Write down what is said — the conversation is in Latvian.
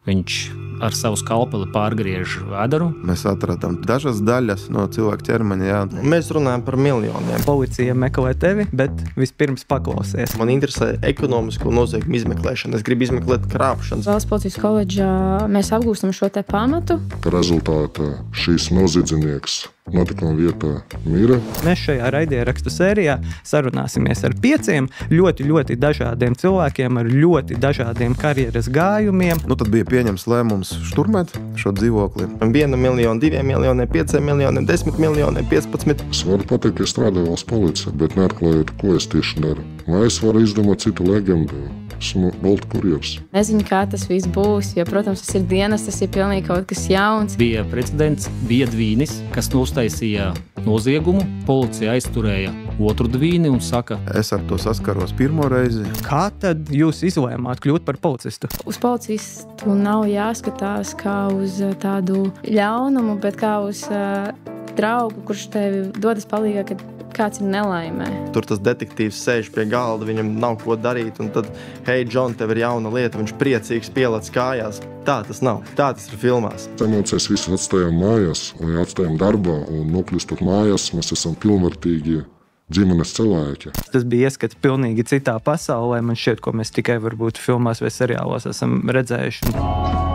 viņš ar savu skalpeli pārgriež vēderu. Mēs atradām dažas daļas no cilvēka ķermeņa, jā. Mēs runājam par miljoniem. Policija meklē tevi, bet vispirms paklausies. Man interesē ekonomisko noziegumu izmeklēšana. Es gribu izmeklēt krāpšanas. Valsts policijas koledžā mēs apgūstam šo te pamatu. Par rezultātā šīs noziedznieks notikuma vietā mira. Mēs šajā raidierakstu sērijā sarunāsimies ar 5 ļoti dažādiem cilvēkiem ar ļoti dažādiem karjeras gājumiem. Tad bija pieņems lēmums šturmēt šo dzīvokli. 1 miljonu, 2 miljoniem, 5 miljoniem, 10 miljoniem, 15. Es varu pateikt, ka es strādāju valsts policijā, bet neatklājot, ko es tieši daru. Vai es varu izdomāt citu legendu? Esmu Bolta kurjers. Nezinu, kā tas viss būs, jo, protams, tas ir dienas, tas ir pilnīgi kaut kas jauns. Bija precedents, bija dvīnis, kas uztaisīja noziegumu. Policija aizturēja otru dvīni un saka, Es ar to saskaros pirmo reizi. Kā tad jūs izlēmāt kļūt par policistu? Uz policistu nav jāskatās kā uz tādu ļaunumu, bet kā uz draugu, kurš tevi dodas palīgā, kad kāds ir nelaimē. Tur tas detektīvs sēž pie galda, viņam nav ko darīt, un tad, hei, Džon, tev ir jauna lieta, viņš priecīgs pielec kājās. Tā tas nav. Tā tas ir filmās. Emocijas visu atstājām mājās, vai atstājām darbā, un nokļūstot mājās, mēs esam pilnvērtīgi ģimenes cilvēki. Tas bija ieskats pilnīgi citā pasaulē. Man šķiet, ko mēs tikai varbūt filmās vai seriālos esam redzējuši.